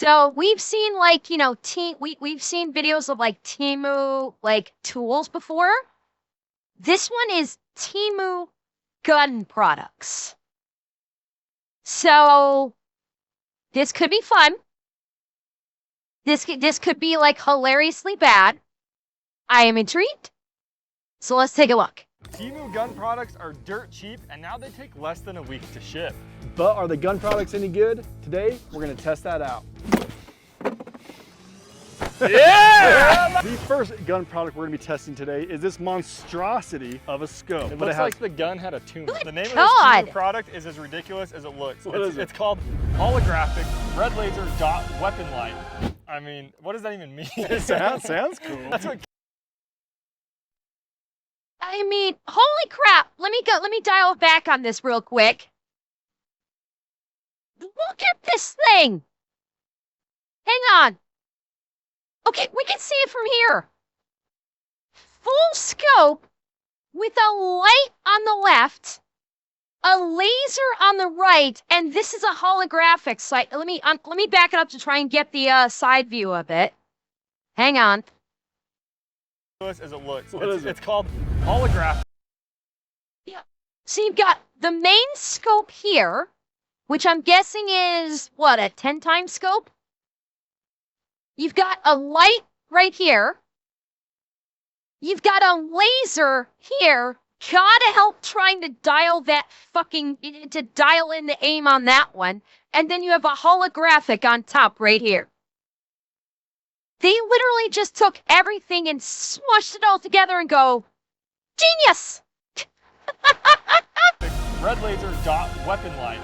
So we've seen like, we've seen videos of like Temu like tools before. This one is Temu gun products. So this could be fun. This could be like hilariously bad. I am intrigued. So let's take a look. Temu gun products are dirt cheap, and now they take less than a week to ship. But are the gun products any good? Today, we're gonna test that out. Yeah! The first gun product we're gonna be testing today is this monstrosity of a scope. It looks like the gun had a tumor. The name of this Temu product is as ridiculous as it looks. It's called holographic red laser dot weapon light. I mean, what does that even mean? It sounds cool. That's what. I mean, holy crap. Let me dial back on this real quick. Look at this thing. Hang on. Okay, we can see it from here. Full scope with a light on the left, a laser on the right, and this is a holographic sight. Let me back it up to try and get the side view of it. Hang on. As it looks. It's called holographic. Yeah. So you've got the main scope here, which I'm guessing is, what, a 10-time scope? You've got a light right here. You've got a laser here. Gotta help trying to dial that to dial in the aim on that one. And then you have a holographic on top right here. They literally just took everything and smushed it all together and go, genius! Red laser dot weapon light.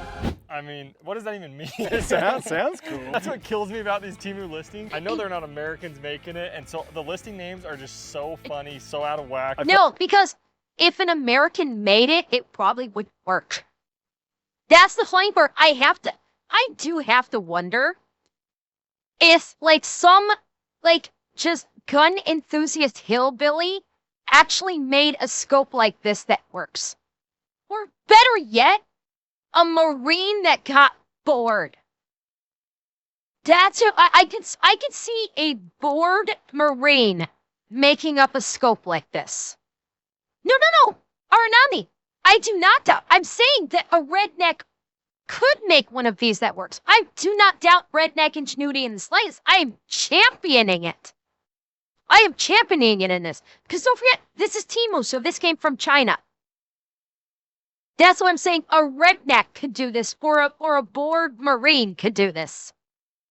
I mean, what does that even mean? It sounds cool. That's what kills me about these Temu listings. I know they're not Americans making it, and so the listing names are just so funny, so out of whack. No, because if an American made it, it probably would work. That's the funny part. I do have to wonder if like some just gun enthusiast hillbilly actually made a scope like this that works. Or better yet, a Marine that got bored. That's who I could see a bored Marine making up a scope like this. No, Aranami, I do not doubt. I'm saying that a redneck could make one of these that works. I do not doubt redneck ingenuity in the slightest. I am championing it. I am championing it in this. Because don't forget, this is Temu, so this came from China. That's what I'm saying. A redneck could do this, or a bored Marine could do this.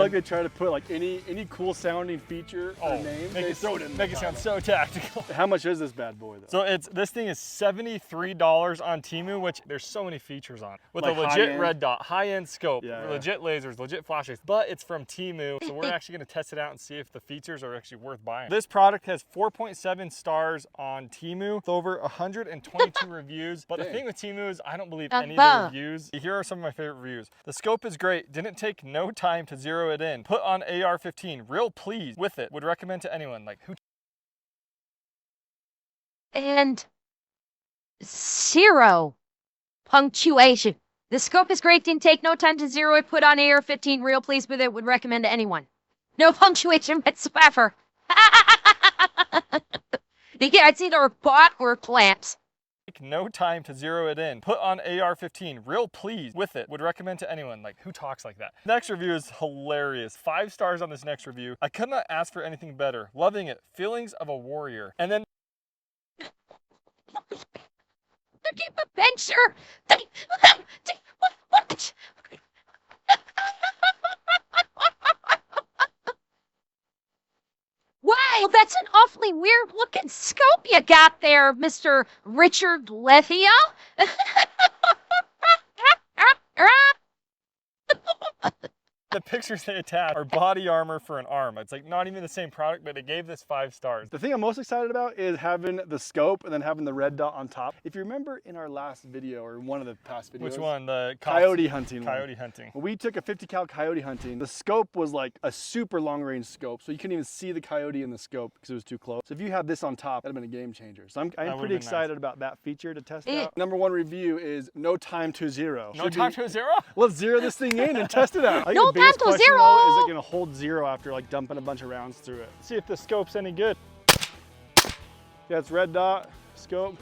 Like they try to put like any cool sounding feature or name. Make it sound so tactical. How much is this bad boy though? So this thing is $73 on Temu, which there's so many features on it. With like a legit red dot, high-end scope, legit lasers, legit flashes, but it's from Temu, so we're actually gonna test it out and see if the features are actually worth buying. This product has 4.7 stars on Temu, with over 122 reviews. But the thing with Temu is I don't believe any of the reviews. Here are some of my favorite reviews. The scope is great, didn't take no time to zero it in. Put on AR-15, real pleased with it. Would recommend to anyone. Like who? And 0 punctuation. The scope is great, didn't take no time to zero it. Put on AR-15, real pleased with it. Would recommend to anyone. No punctuation whatsoever. Yeah, it's either a bot or plants. No time to zero it in. Put on AR-15, real pleased with it. Would recommend to anyone. Like who talks like that? Next review is hilarious. 5 stars on this next review. I could not ask for anything better. Loving it. Feelings of a warrior. And then Keep a venture. Wow, that's an awfully weird looking scope you got there, Mr. Richard Lethia. the pictures they attach are body armor for an arm. It's like not even the same product, but they gave this 5 stars. The thing I'm most excited about is having the scope and then having the red dot on top. If you remember in our last video or one of the past videos. Which one? The coyote hunting. Coyote hunting. When we took a 50 cal coyote hunting, the scope was like a super long range scope. So you couldn't even see the coyote in the scope because it was too close. So if you had this on top, that'd have been a game changer. So I'm pretty excited about that feature to test out. Number 1 review is no time to zero. No time to zero? Let's zero this thing in and test it out. No biggest Tanto question zero. though, is it gonna hold zero after like dumping a bunch of rounds through it? See if the scope's any good. Yeah, it's red dot, scope.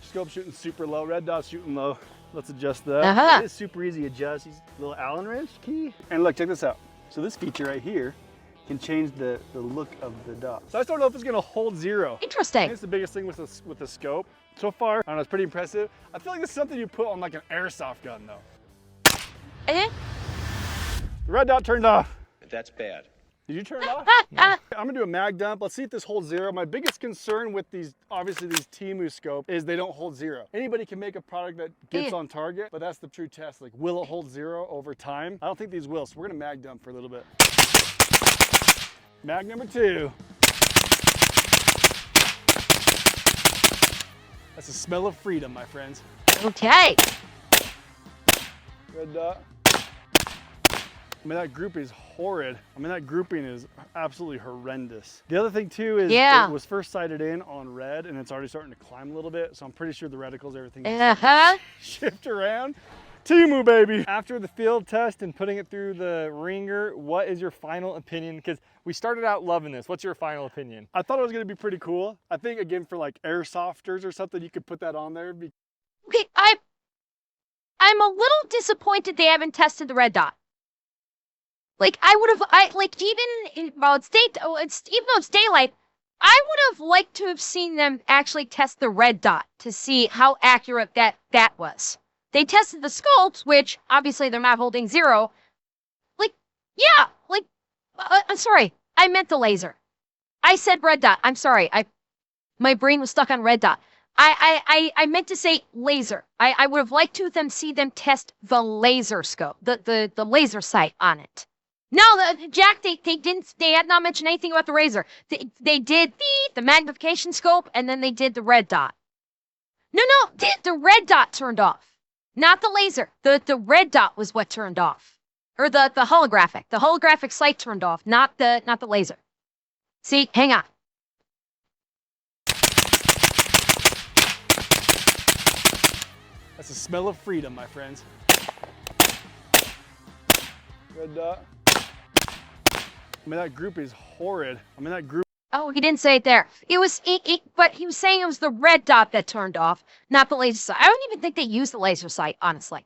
Scope shooting super low, red dot shooting low. Let's adjust that. It is super easy to adjust. These little Allen wrench key. And look, check this out. So this feature right here can change the look of the dot. So I just don't know if it's gonna hold zero. Interesting. I think it's the biggest thing with the scope. So far, I don't know, it's pretty impressive. I feel like this is something you put on like an airsoft gun though. Eh? The red dot turned off. That's bad. Did you turn it off? No. I'm gonna do a mag dump. Let's see if this holds zero. My biggest concern with these, obviously these Temu scope, is they don't hold zero. Anybody can make a product that gets on target, but that's the true test. Like, will it hold zero over time? I don't think these will, so we're gonna mag dump for a little bit. Mag number 2. That's the smell of freedom, my friends. Okay. Red dot. I mean, that group is horrid. I mean, that grouping is absolutely horrendous. The other thing too is it was first sighted in on red and it's already starting to climb a little bit. So I'm pretty sure the reticles, everything shift around. Temu, baby. After the field test and putting it through the ringer, what is your final opinion? Because we started out loving this. What's your final opinion? I thought it was gonna be pretty cool. I think again, for like airsofters or something, you could put that on there. Okay, I'm a little disappointed they haven't tested the red dot. Like even even though it's daylight, I would have liked to have seen them actually test the red dot to see how accurate that was. They tested the scopes, which obviously they're not holding zero. I'm sorry, I meant the laser. I said red dot. I'm sorry, my brain was stuck on red dot. I meant to say laser. I would have liked to see them test the laser scope, the laser sight on it. No, Jack, they had not mentioned anything about the razor. They did the magnification scope, and then they did the red dot. No, the red dot turned off, not the laser. The red dot was what turned off, or the holographic sight turned off, not the laser. See, hang on. That's the smell of freedom, my friends. Red dot. I mean, that group is horrid. I mean, that group. Oh, he didn't say it there. But he was saying it was the red dot that turned off, not the laser sight. I don't even think they used the laser sight, honestly.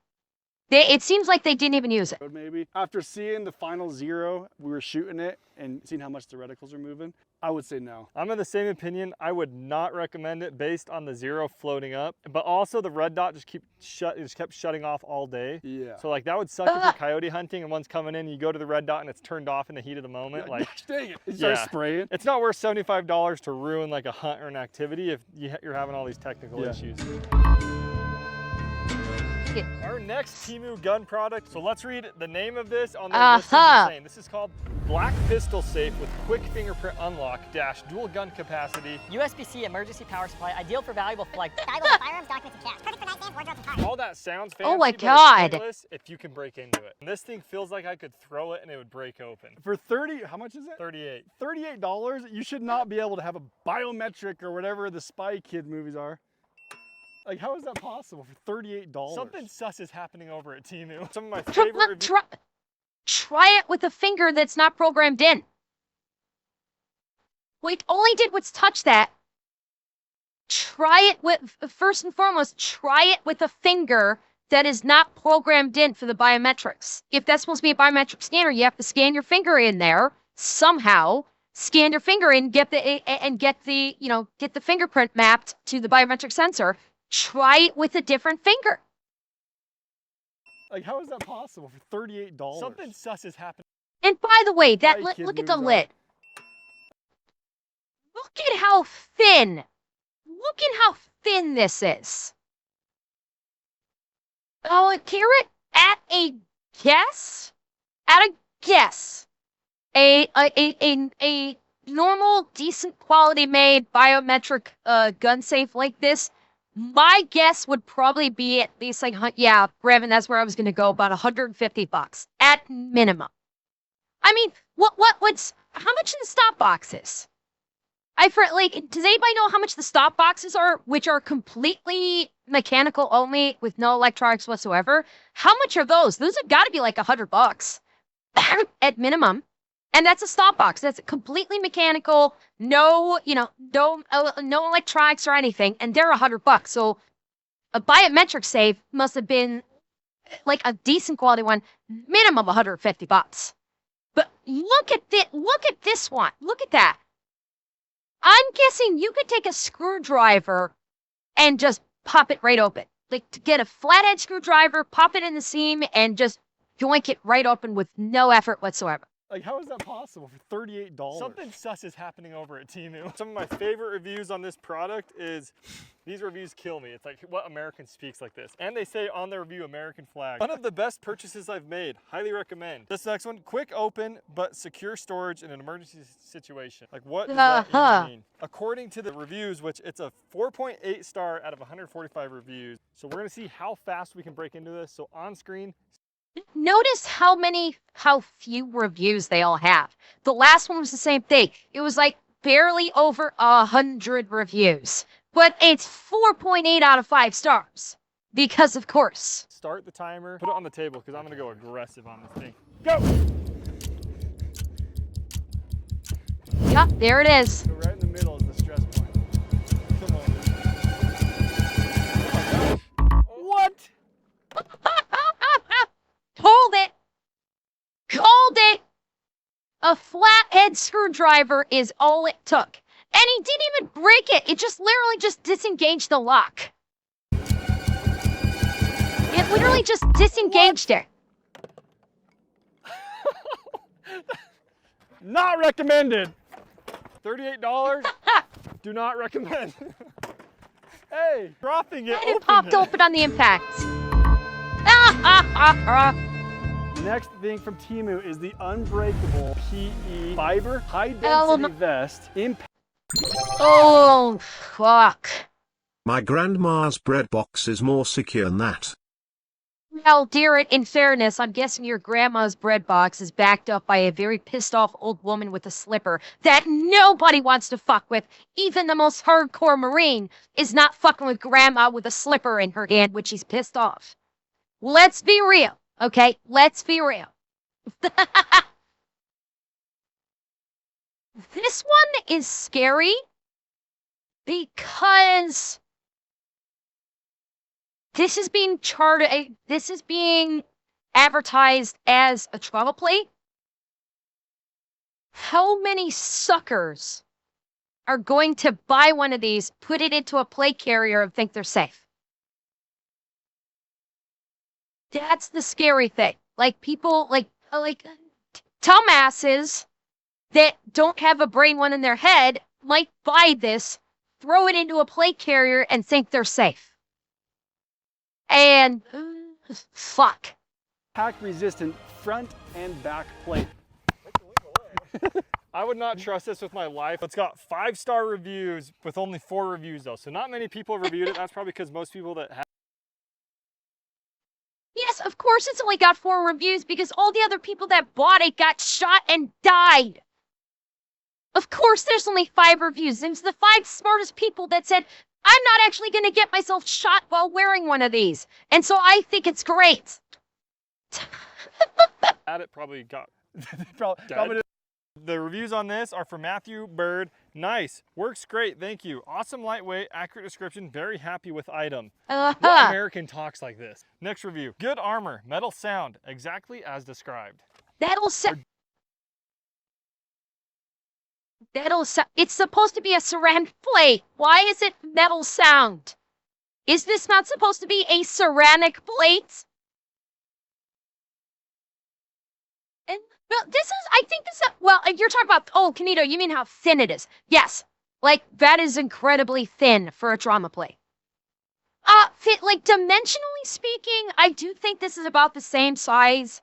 It seems like they didn't even use it. Maybe. After seeing the final zero, we were shooting it and seeing how much the reticles are moving, I would say no. I'm of the same opinion. I would not recommend it based on the zero floating up, but also the red dot just kept shutting off all day. Yeah. So like that would suck if you're coyote hunting and one's coming in, you go to the red dot and it's turned off in the heat of the moment. Yeah, like, dang it, it starts spraying. It's not worth $75 to ruin like a hunt or an activity if you're having all these technical issues. Our next Temu gun product, so let's read the name of this on the list. Is insane. This is called Black Pistol Safe with Quick Fingerprint Unlock - Dual Gun Capacity. USB-C emergency power supply, ideal for valuable like firearms, documents, and cash. Perfect for nightstands, wardrobes, and cars. All that sounds fancy, Oh my but God. it's pointless if you can break into it. And this thing feels like I could throw it and it would break open. For 30, how much is it? 38. $38, you should not be able to have a biometric or whatever the Spy Kid movies are. Like, how is that possible for $38? Something sus is happening over at Temu. Some of my favorite Try it with a finger that's not programmed in. Wait, all I did was touch that. Try it with, first and foremost, try it with a finger that is not programmed in for the biometrics. If that's supposed to be a biometric scanner, you have to scan your finger in there somehow. Scan your finger in, get the fingerprint mapped to the biometric sensor. Try it with a different finger. Like, how is that possible for $38? Something sus is happening. And by the way, that Spy Kid look at the movies lid. Look at how thin. Look at how thin this is. Oh, Carrot, at a guess, a normal, decent quality made biometric gun safe like this, my guess would probably be at least like, yeah, Brevin, that's where I was going to go, about $150 at minimum. I mean, how much in the stop boxes? Does anybody know how much the stop boxes are, which are completely mechanical only with no electronics whatsoever? How much are those? Those have got to be like $100 at minimum. And that's a stop box. That's completely mechanical, no electronics or anything, and they're $100. So a biometric safe must have been like a decent quality one, minimum $150. But look at this one. Look at that. I'm guessing you could take a screwdriver and just pop it right open. Like to get a flathead screwdriver, pop it in the seam, and just yoink it right open with no effort whatsoever. Like, how is that possible for $38? Something sus is happening over at Temu. Some of my favorite reviews on this product is, these reviews kill me. It's like, what American speaks like this? And they say on their review, American flag. One of the best purchases I've made. Highly recommend. This next one, quick open, but secure storage in an emergency situation. Like, what does that even mean? According to the reviews, which it's a 4.8 star out of 145 reviews. So we're gonna see how fast we can break into this. So on screen, notice how few reviews they all have. The last one was the same thing. It was like barely over 100 reviews, but it's 4.8 out of 5 stars because, of course. Start the timer, put it on the table because I'm gonna go aggressive on this thing. Go! Yep, there it is. So right in the middle is the stress point. Come on. Oh what? Hold it. Called it. A flathead screwdriver is all it took. And he didn't even break it. It just literally just disengaged the lock. It literally just disengaged it. Not recommended. $38. Do not recommend. Hey, dropping it. And it popped open on the impact. Next thing from Temu is the unbreakable PE fiber high density vest. Oh, fuck. My grandma's bread box is more secure than that. Well, dear, in fairness, I'm guessing your grandma's bread box is backed up by a very pissed off old woman with a slipper that nobody wants to fuck with. Even the most hardcore Marine is not fucking with grandma with a slipper in her hand when she's pissed off. Let's be real, okay? Let's be real. This one is scary because this is being advertised as a travel plate. How many suckers are going to buy one of these, put it into a plate carrier, and think they're safe? That's the scary thing. Like people, like dumbasses that don't have a brain one in their head might buy this, throw it into a plate carrier, and think they're safe. And fuck. Impact resistant front and back plate. I would not trust this with my life. It's got 5-star reviews with only 4 reviews though. So not many people reviewed it. That's probably because most people that have. Yes, of course it's only got 4 reviews because all the other people that bought it got shot and died. Of course there's only 5 reviews. It was the 5 smartest people that said, I'm not actually going to get myself shot while wearing one of these. And so I think it's great. It probably got Probably. The reviews on this are from Matthew Bird. Nice. Works great. Thank you. Awesome lightweight, accurate description. Very happy with item. What American talks like this? Next review. Good armor. Metal sound. Exactly as described. It's supposed to be a ceramic plate. Why is it metal sound? Is this not supposed to be a ceramic plate? And well, you're talking about, oh, Kanito, you mean how thin it is. Yes, like that is incredibly thin for a trauma plate. Like dimensionally speaking, I do think this is about the same size.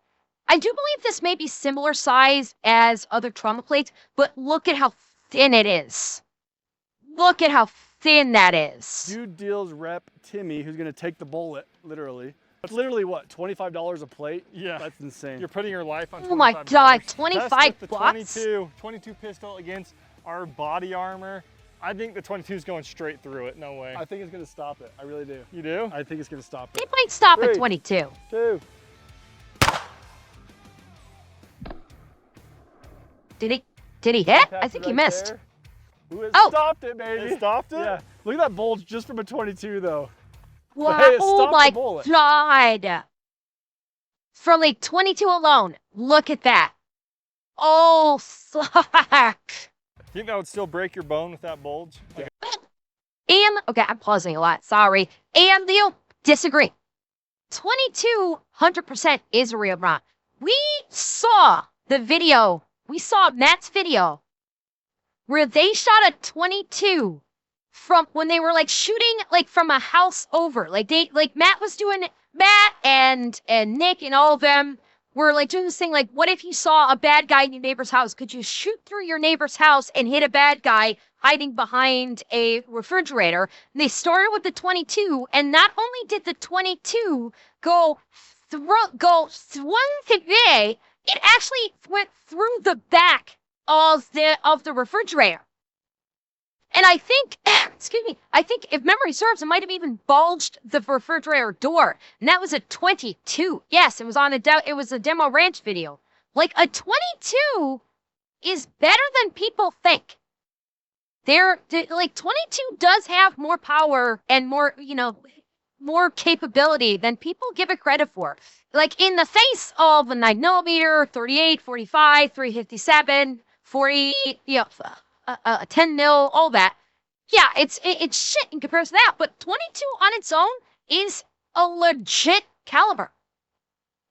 I do believe this may be similar size as other trauma plates, but look at how thin it is. Look at how thin that is. Dude deals rep Timmy, who's going to take the bullet, literally. That's literally what, $25 a plate? Yeah. That's insane. You're putting your life on $25. Oh my God, 25 Test with the bucks? 22 pistol against our body armor. I think the 22 is going straight through it. No way. I think it's gonna stop it. I really do. You do? I think it's gonna stop it. It might stop at 3, 22. 2. Did he hit? I think he missed. Ooh, it Oh. stopped it, baby. It stopped it? Yeah. Look at that bulge just from a 22, though. Wow. Hey, it Oh stopped my the bullet. God. For like 22 alone, look at that. Oh, fuck. Think that would still break your bone with that bulge? Like, And, okay, I'm pausing a lot, sorry. And Leo, disagree. 22, 100% is a real bra. We saw the video, we saw Matt's video, where they shot a 22 from when they were like shooting like from a house over. Like Matt was doing, Matt and Nick and all of them were like doing this thing like, what if you saw a bad guy in your neighbor's house? Could you shoot through your neighbor's house and hit a bad guy hiding behind a refrigerator? And they started with the 22, and not only did the 22 go swung today, it actually went through the back of the refrigerator. And I think, excuse me, I think if memory serves, it might have even bulged the refrigerator door. And that was a 22. Yes, it was on it was a demo ranch video. Like a 22 is better than people think. Like 22 does have more power and more, more capability than people give it credit for. Like in the face of a 9mm, 38, 45, 357, 40, a 10 mil, all that. Yeah, it's shit in comparison to that, but 22 on its own is a legit caliber.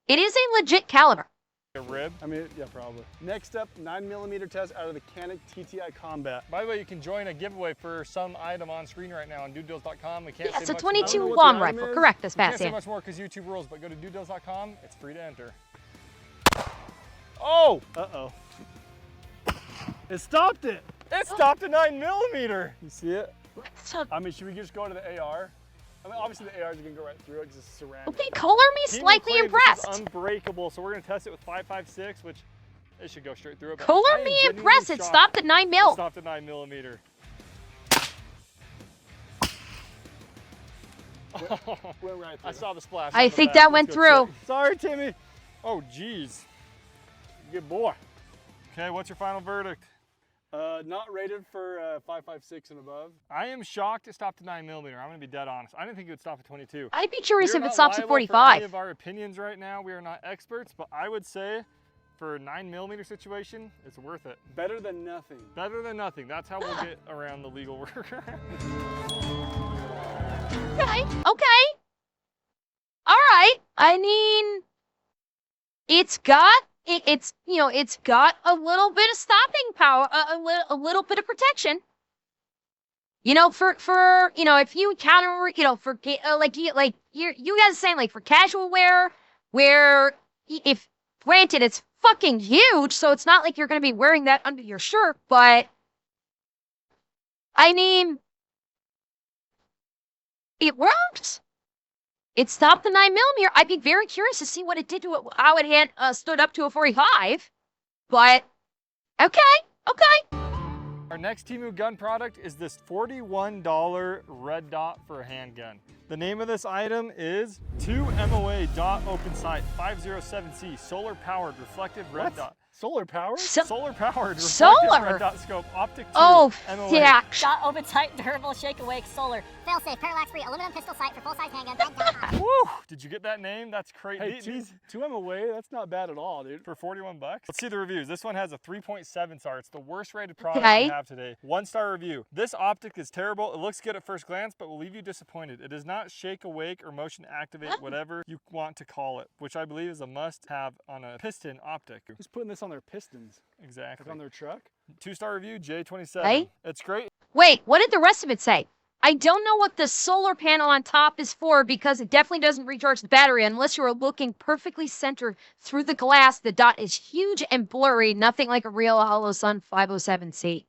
It is a legit caliber. a rib. I mean, yeah, probably. Next up, 9mm test out of the Canik TTI Combat. By the way, you can join a giveaway for some item on screen right now on dudedeals.com. We can't Yeah, say it's a much 22 more. long item rifle. is. Correct, this We can't fast, say yeah. much more because YouTube rules, but go to dudedeals.com. It's free to enter. Oh! Uh-oh. It stopped it. It stopped at 9mm. You see it? So, I mean, should we just go to the AR? I mean, obviously the ARs are gonna go right through it because it's ceramic. okay, color me Team slightly claims this is impressed. unbreakable, so we're gonna test it with 5.56, which it should go straight through it. but Color I am me genuinely impressed. It shocked stopped at 9 it mil. stopped at 9mm. Went right through. I saw the splash. I on the think back. that Let's went go through. check. Sorry, Timmy. Oh, jeez. Good boy. Okay, what's your final verdict? Not rated for 5.56 and above. I am shocked it stopped at 9mm. I'm gonna be dead honest. I didn't think it would stop at 22. I'd be curious We are if it not stops at liable for any 45. of our opinions right now. We are not experts, but I would say for a 9mm situation, it's worth it. Better than nothing. Better than nothing. That's how we'll get around the legal work. Okay. Okay. All right. I mean, it's got it's got a little bit of stopping power, a little bit of protection. For if you encounter, for you guys are saying like for casual wear, where if granted it's fucking huge, so it's not like you're gonna be wearing that under your shirt, but I mean, it works. It stopped the 9mm. I'd be very curious to see what it did to it, how it had stood up to a 45. But okay. Our next Temu gun product is this $41 red dot for a handgun. The name of this item is 2MOA dot open sight 507C solar powered reflective red What? dot. Solar power? Solar powered reflective Solar? red dot scope optic 2 Oh, MOA. yeah. Dot open sight, durable, shake awake, solar. Fail-safe, parallax-free, aluminum pistol sight for full-size handgun. Red dot. Woo! Did you get that name? That's crazy. Hey, 2M away, that's not bad at all, dude. For 41 bucks. Let's see the reviews. This one has a 3.7 star. It's the worst rated product Okay. we have today. 1-star review. This optic is terrible. It looks good at first glance, but will leave you disappointed. It does not shake awake or motion activate, whatever you want to call it, which I believe is a must have on a piston optic. Who's putting this on their pistons? Exactly. Like on their truck? 2-star review, J27. Hey? It's great. Wait, what did the rest of it say? I don't know what the solar panel on top is for because it definitely doesn't recharge the battery unless you're looking perfectly centered through the glass. The dot is huge and blurry, nothing like a real Hollow Sun 507C.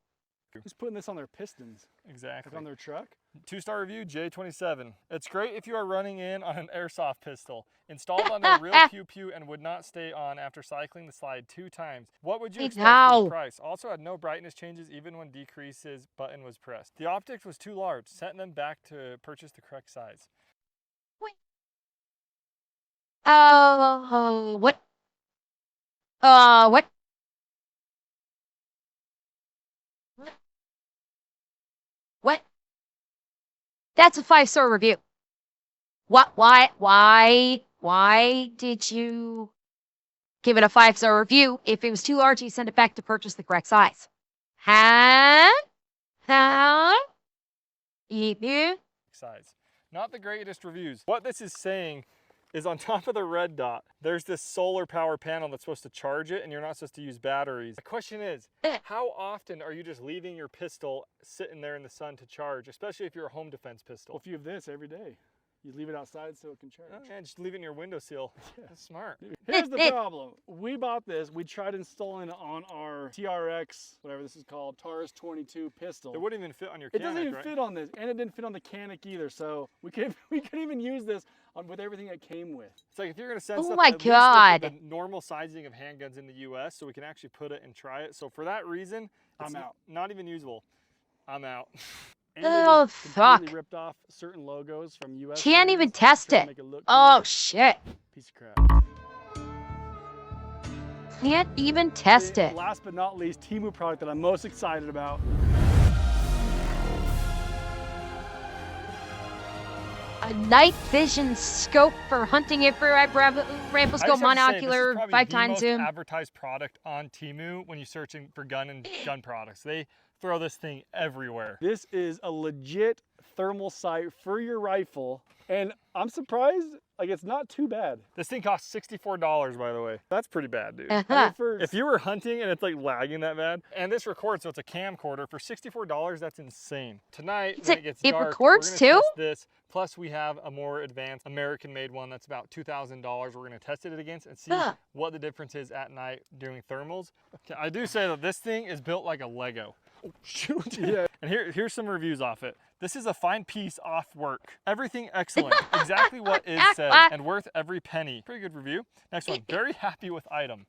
Who's putting this on their pistons? Exactly. Like on their truck? 2-star review, J27. It's great if you are running in on an airsoft pistol. Installed on a real pew-pew and would not stay on after cycling the slide 2 times. What would you expect for the price? Also had no brightness changes even when decreases button was pressed. The optics was too large. Sent them back to purchase the correct size. Wait. What? What? What? That's a 5-star review. What? Why did you give it a 5-star review? If it was too large, you send it back to purchase the correct size. Huh? Size. Not the greatest reviews. What this is saying is on top of the red dot, there's this solar power panel that's supposed to charge it and you're not supposed to use batteries. The question is, how often are you just leaving your pistol sitting there in the sun to charge, especially if you're a home defense pistol? Well, if you have this every day, you leave it outside so it can charge. Oh, yeah, just leave it in your windowsill. Yeah. That's smart. Here's the problem. We bought this. We tried installing it on our TRX, whatever this is called, TARS 22 pistol. It wouldn't even fit on your It Canic, doesn't even right? fit on this, and it didn't fit on the Canic either. So we couldn't even use this with everything it came with. It's like if you're gonna send Oh stuff, my at least look God. at the normal sizing of handguns in the U.S. so we can actually put it and try it. So for that reason, it's I'm out. Not even usable. I'm out. And they Oh, just fuck. completely ripped off certain logos from U.S. Can't even brands, test trying to it. make look Oh, cool. shit. Piece of crap. Can't even test it. Last but not least, Temu product that I'm most excited about. A night vision scope for hunting infrared rifle scope, monocular, 5x zoom. Advertised product on Temu when you're searching for gun and gun products. They throw this thing everywhere. This is a legit thermal sight for your rifle, and I'm surprised, like, it's not too bad. This thing costs $64, by the way. That's pretty bad, dude. Uh-huh. If you were hunting and it's like lagging that bad, and this records, so it's a camcorder, for $64, that's insane. Tonight, when it gets dark, records we're gonna too? test this. Plus, we have a more advanced American-made one that's about $2,000. We're gonna test it against and see what the difference is at night doing thermals. Okay, I do say that this thing is built like a Lego. Oh, shoot. Yeah. And here's some reviews off it. This is a fine piece off work. Everything excellent. Exactly what is said and worth every penny. Pretty good review. Next one. Very happy with item.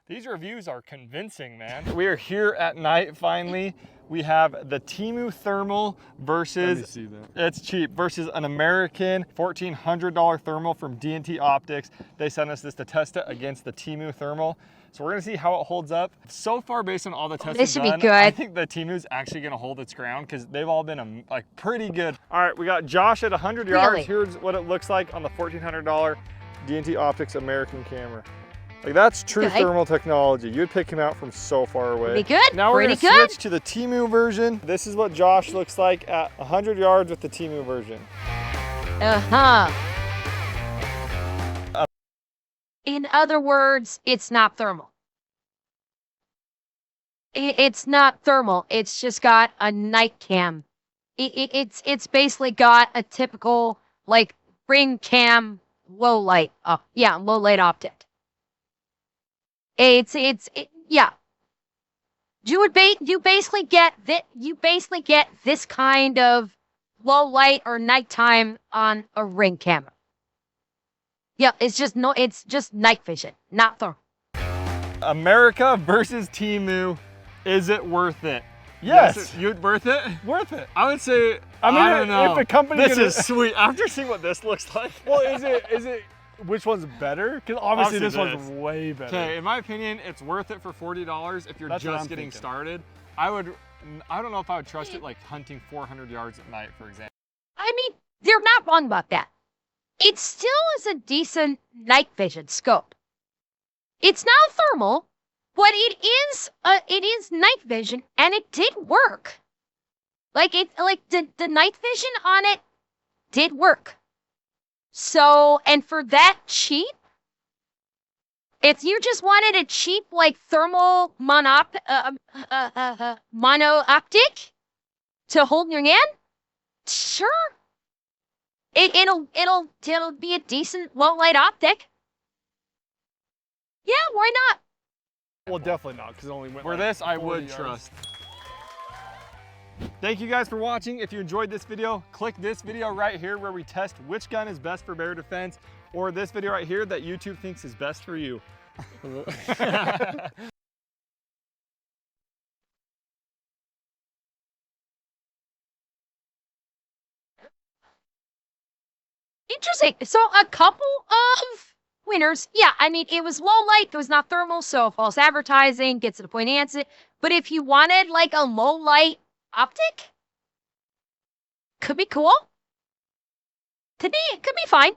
These reviews are convincing, man. We are here at night finally. We have the Temu thermal versus, Let me see that. It's cheap, versus an American $1,400 thermal from D&T Optics. They sent us this to test it against the Temu thermal. So we're gonna see how it holds up. So far, based on all the testing This should be done, good. I think the Temu's actually gonna hold its ground because they've all been like pretty good. All right, we got Josh at 100 yards. Really? Here's what it looks like on the $1,400 D&T Optics American camera. Like, that's true thermal technology. You'd pick him out from so far away. Pretty good. Now we're Pretty gonna good. switch to the Temu version. This is what Josh looks like at 100 yards with the Temu version. In other words, it's not thermal. It's not thermal. It's just got a night cam. It's basically got a typical like ring cam low light. Low light optic. Yeah. You basically get this kind of low light or nighttime on a ring camera. Yeah, it's just night vision, not thermal. America versus Temu. Is it worth it? Yes. You'd worth it? Worth it. I would say, I mean, I don't know. if a company This is sweet. After seeing what this looks like. Well, is it, which one's better? Because obviously this Obviously one's way better. Okay, in my opinion, it's worth it for $40 if you're That's what just I'm getting thinking. started. I don't know if I would trust it like hunting 400 yards at night, for example. I mean, they're not wrong about that. It still is a decent night vision scope. It's not thermal, but it is night vision, and it did work. The night vision on it did work. So, and for that cheap, if you just wanted a cheap like thermal mono optic to hold your hand, sure. It'll be a decent low light optic. Yeah, why not? Well, definitely not, because it only went For like this, I 40 would yards. trust. Thank you guys for watching. If you enjoyed this video, click this video right here where we test which gun is best for bear defense, or this video right here that YouTube thinks is best for you. Interesting. So a couple of winners. Yeah, I mean, it was low light. It was not thermal, so false advertising gets to the point answer. But if you wanted like a low light optic, could be cool. To me, it could be fine.